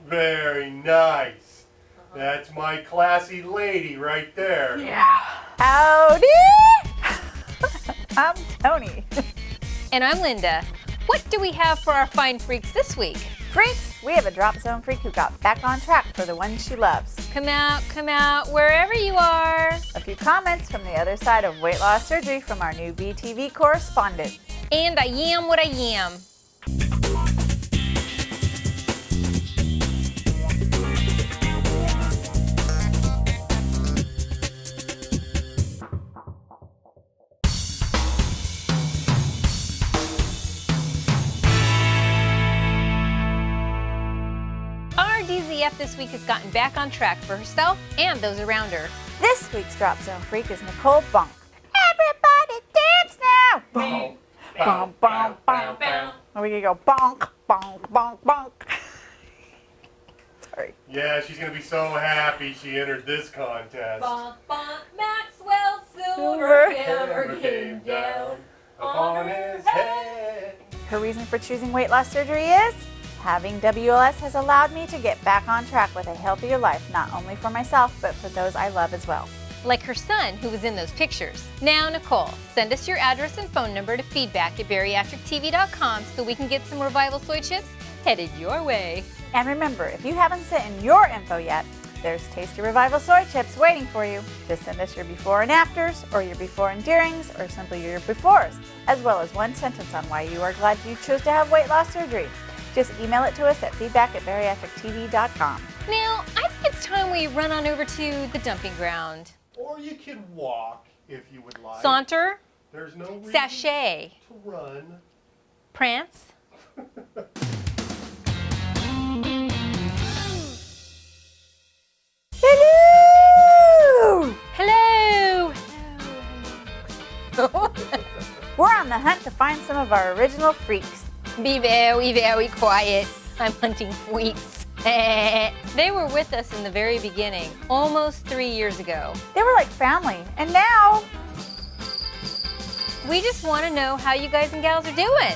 Very nice. That's my classy lady right there. Yeah. Howdy! I'm Tony. And I'm Linda. What do we have for our fine freaks this week? Freaks, we have a drop zone freak who got back on track for the one she loves. Come out, wherever you are. A few comments from the other side of weight loss surgery from our new BTV correspondent. And I am what I am. Our DZF this week has gotten back on track for herself and those around her. This week's drop zone freak is Nicole Bonk. Everybody dance now! Bonk, Bonk, bonk, bonk, bonk. And we can go bonk, bonk, bonk, bonk. Sorry. Yeah, she's going to be so happy she entered this contest. Bonk, bonk, Maxwell Silver Hammer came down upon his head. Her reason for choosing weight loss surgery is having WLS has allowed me to get back on track with a healthier life, not only for myself, but for those I love as well. Like her son who was in those pictures. Now, Nicole, send us your address and phone number to feedback@bariatrictv.com so we can get some Revival soy chips headed your way. And remember, if you haven't sent in your info yet, there's Tasty Revival soy chips waiting for you. Just send us your before and afters, or your before and durings, or simply your befores, as well as one sentence on why you are glad you chose to have weight loss surgery. Just email it to us at feedback@bariatrictv.com. Now, I think it's time we run on over to the dumping ground. Or you can walk if you would like. Saunter, There's no reason sashay, to run. prance. Hello! Hello! We're on the hunt to find some of our original freaks. Be very, very quiet. I'm hunting freaks. They were with us in the very beginning, almost 3 years ago. They were like family, and now We just want to know how you guys and gals are doing.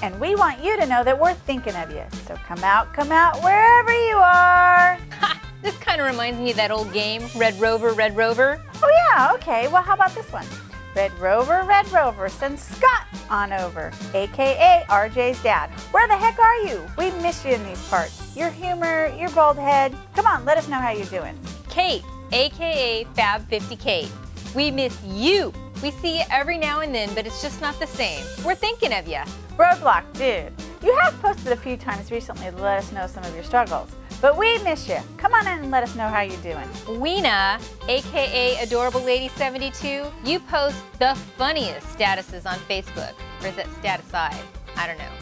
and we want you to know that we're thinking of you. So come out wherever you are. Ha! This kind of reminds me of that old game, Red Rover, Red Rover. Oh yeah, okay, well how about this one? Red Rover, send Scott on over, AKA RJ's dad. Where the heck are you? We miss you in these parts. Your humor, your bald head. Come on, let us know how you're doing. Kate, AKA Fab50 Kate. We miss you. We see you every now and then, but it's just not the same. We're thinking of you. Roadblock, dude. You have posted a few times recently to let us know some of your struggles. But we miss you. Come on in and let us know how you're doing. Weena, AKA Adorable Lady 72, you post the funniest statuses on Facebook. Or is that status I don't know.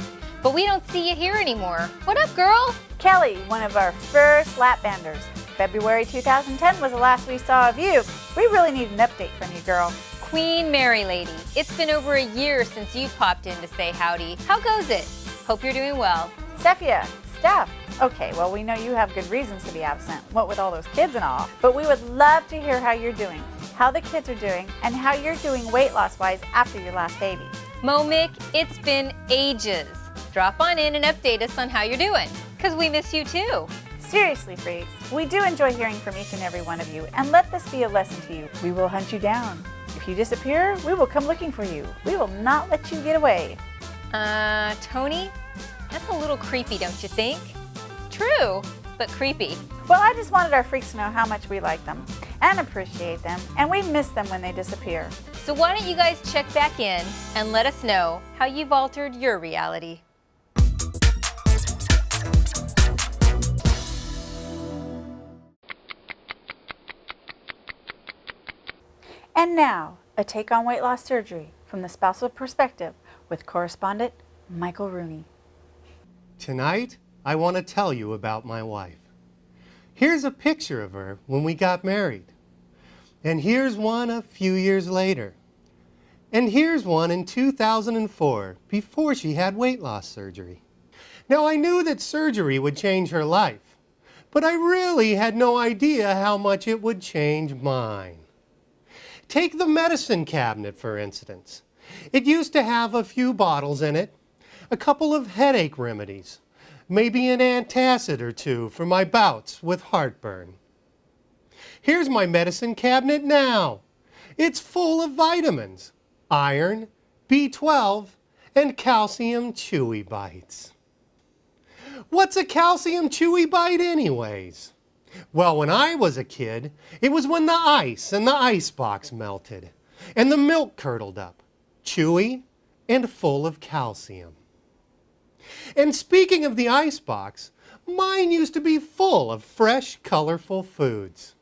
But we don't see you here anymore. What up, girl? Kelly, one of our first lap banders. February 2010 was the last we saw of you. We really need an update from you, girl. Queen Mary Lady, it's been over a year since you popped in to say howdy. How goes it? Hope you're doing well. Sephia, Steph. Okay, well, we know you have good reasons to be absent, what with all those kids and all. But we would love to hear how you're doing, how the kids are doing, and how you're doing weight loss-wise after your last baby. Momic, it's been ages. Drop on in and update us on how you're doing, because we miss you too. Seriously, freaks, we do enjoy hearing from each and every one of you, and let this be a lesson to you. We will hunt you down. If you disappear, we will come looking for you. We will not let you get away. Tony, that's a little creepy, don't you think? True, but creepy. Well, I just wanted our freaks to know how much we like them and appreciate them, and we miss them when they disappear. So why don't you guys check back in and let us know how you've altered your reality. And now, a take on weight loss surgery from the spousal perspective with correspondent Michael Rooney. Tonight, I want to tell you about my wife. Here's a picture of her when we got married. And here's one a few years later. And here's one in 2004, before she had weight loss surgery. Now, I knew that surgery would change her life, but I really had no idea how much it would change mine. Take the medicine cabinet, for instance. It used to have a few bottles in it, a couple of headache remedies, Maybe an antacid or two for my bouts with heartburn. Here's my medicine cabinet now. It's full of vitamins, iron, B12, and calcium chewy bites. What's a calcium chewy bite anyways? Well, when I was a kid, it was when the ice in the icebox melted and the milk curdled up, chewy and full of calcium. And speaking of the icebox, mine used to be full of fresh, colorful foods.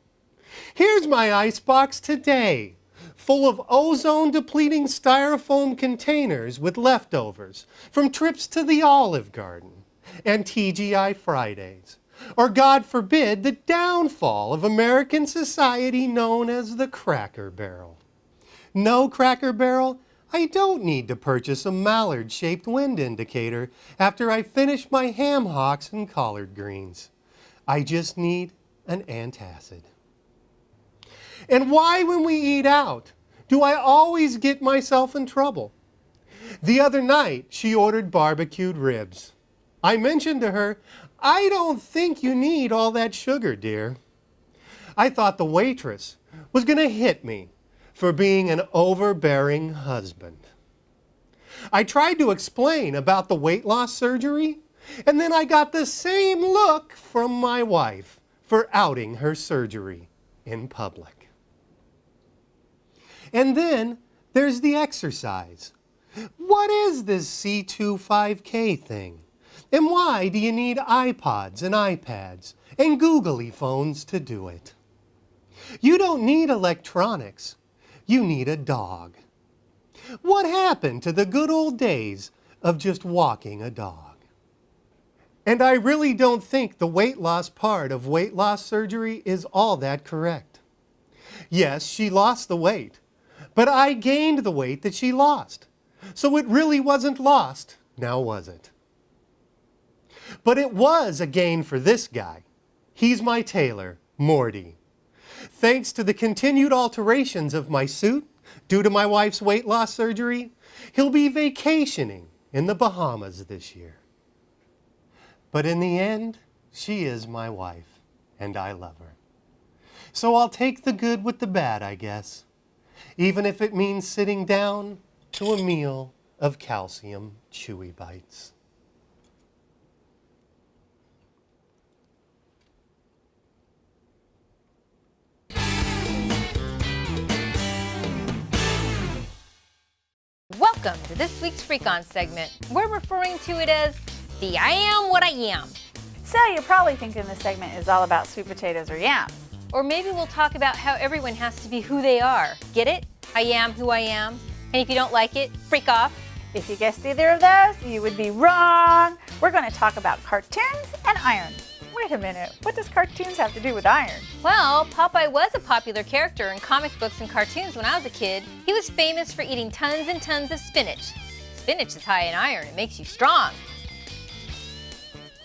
Here's my icebox today, full of ozone-depleting styrofoam containers with leftovers from trips to the Olive Garden and TGI Fridays, or God forbid, the downfall of American society known as the Cracker Barrel. No, Cracker Barrel, I don't need to purchase a mallard-shaped wind indicator after I finish my ham hocks and collard greens. I just need an antacid. And why, when we eat out, do I always get myself in trouble? The other night, she ordered barbecued ribs. I mentioned to her, I don't think you need all that sugar, dear. I thought the waitress was going to hit me for being an overbearing husband. I tried to explain about the weight loss surgery, and then I got the same look from my wife for outing her surgery in public. And then there's the exercise. What is this C25K thing? And why do you need iPods and iPads and googly phones to do it? You don't need electronics. You need a dog. What happened to the good old days of just walking a dog? And I really don't think the weight loss part of weight loss surgery is all that correct. Yes, she lost the weight, but I gained the weight that she lost. So it really wasn't lost, now was it? But it was a gain for this guy. He's my tailor, Morty. Thanks to the continued alterations of my suit due to my wife's weight loss surgery, he'll be vacationing in the Bahamas this year. But in the end, she is my wife, and I love her. So I'll take the good with the bad, I guess, even if it means sitting down to a meal of calcium chewy bites. Welcome to this week's Freak On segment. We're referring to it as the I Am What I Am. So you're probably thinking this segment is all about sweet potatoes or yams. Or maybe we'll talk about how everyone has to be who they are. Get it? I am who I am. And if you don't like it, freak off. If you guessed either of those, you would be wrong. We're going to talk about cartoons and iron. Wait a minute, what does cartoons have to do with iron? Well, Popeye was a popular character in comic books and cartoons when I was a kid. He was famous for eating tons and tons of spinach. Spinach is high in iron. It makes you strong.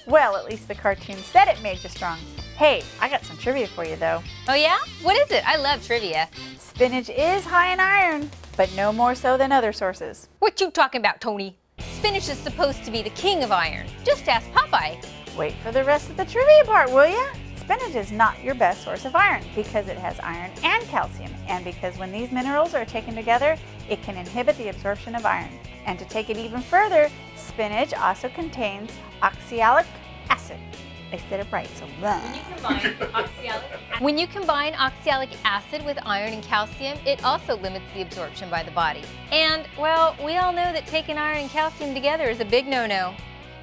Well, at least the cartoon said it made you strong. Hey, I got some trivia for you though. Oh yeah? What is it? I love trivia. Spinach is high in iron, but no more so than other sources. What you talking about, Tony? Spinach is supposed to be the king of iron. Just ask Popeye. Wait for the rest of the trivia part, will ya? Spinach is not your best source of iron because it has iron and calcium, and because when these minerals are taken together, it can inhibit the absorption of iron. And to take it even further, spinach also contains oxalic acid. I said it right, so blah. When you combine oxalic acid with iron and calcium, it also limits the absorption by the body. And, well, we all know that taking iron and calcium together is a big no-no.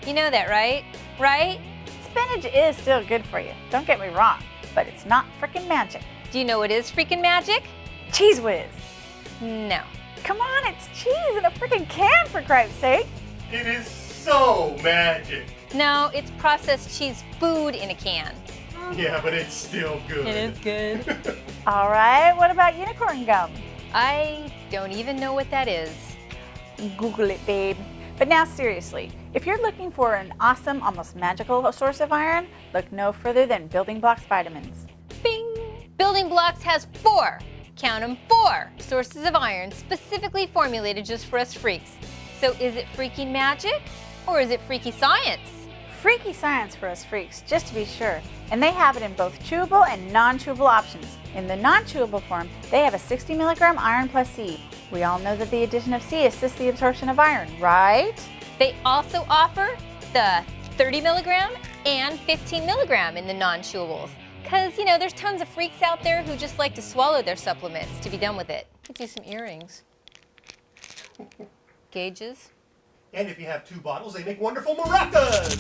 You know that, right? Right? Spinach is still good for you, don't get me wrong, but it's not frickin' magic. Do you know what is freaking magic? Cheese Whiz. No. Come on, it's cheese in a frickin' can, for Christ's sake. It is so magic. No, it's processed cheese food in a can. Yeah, but it's still good. It is good. All right, what about unicorn gum? I don't even know what that is. Google it, babe. But now seriously, if you're looking for an awesome, almost magical source of iron, look no further than Building Blocks vitamins. Bing! Building Blocks has 4, count 'em, 4 sources of iron specifically formulated just for us freaks. So is it freaking magic or is it freaky science? freaky science for us freaks, just to be sure. And they have it in both chewable and non-chewable options. In the non-chewable form, they have a 60 milligram iron plus C. We all know that the addition of C assists the absorption of iron, right? They also offer the 30 milligram and 15 milligram in the non-chewables. Because, you know, there's tons of freaks out there who just like to swallow their supplements to be done with it. Could do some earrings. Gauges. And if you have 2 bottles, they make wonderful maracas.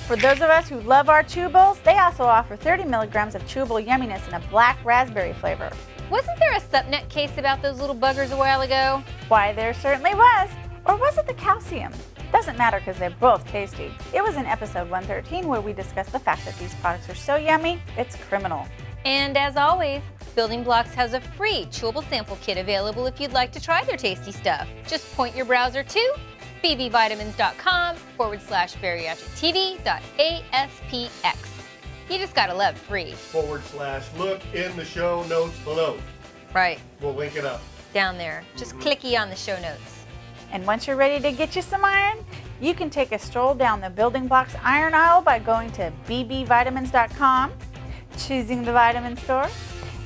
For those of us who love our chewables, they also offer 30 milligrams of chewable yumminess in a black raspberry flavor. Wasn't there a subnet case about those little buggers a while ago? Why, there certainly was. Or was it the calcium? Doesn't matter because they're both tasty. It was in episode 113 where we discussed the fact that these products are so yummy, it's criminal. And as always, Building Blocks has a free chewable sample kit available if you'd like to try their tasty stuff. Just point your browser to bbvitamins.com/bariatrictv.aspx. You just gotta love free. / look in the show notes below. Right, We'll link it up. down there. Just clicky on the show notes. And once you're ready to get you some iron, you can take a stroll down the Building Blocks iron aisle by going to bbvitamins.com, choosing the vitamin store,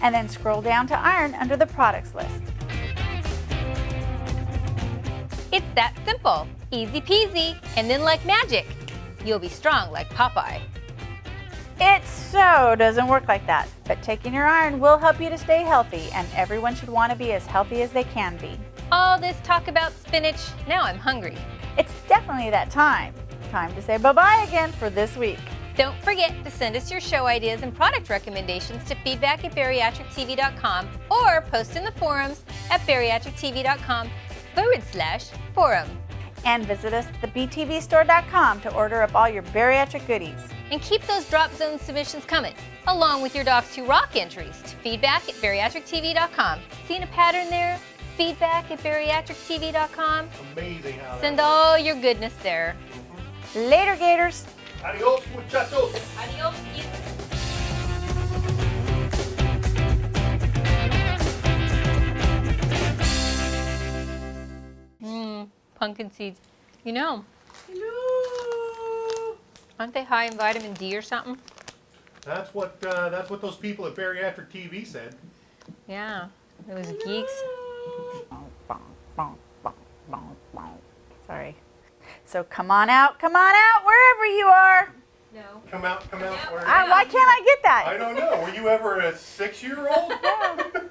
and then scroll down to iron under the products list. It's that simple, easy peasy, and then like magic, you'll be strong like Popeye. It so doesn't work like that, but taking your iron will help you to stay healthy, and everyone should want to be as healthy as they can be. All this talk about spinach, now I'm hungry. It's definitely that time. Time to say bye-bye again for this week. Don't forget to send us your show ideas and product recommendations to feedback@bariatrictv.com or post in the forums at bariatrictv.com/forum. And visit us at thebtvstore.com to order up all your bariatric goodies. And keep those drop zone submissions coming, along with your Docs Who Rock entries to feedback@bariatrictv.com. Seeing a pattern there? Feedback@bariatrictv.com. Amazing how Send that all your goodness there. Later, Gators. works. Adios, muchachos. Adios. Pumpkin seeds. You know, aren't they high in vitamin D or something? That's what those people at Bariatric TV said. Yeah, those geeks. Sorry. So come on out, wherever you are. No. Come out. Where? Why can't I get that? I don't know. Were you ever a 6-year-old? Yeah.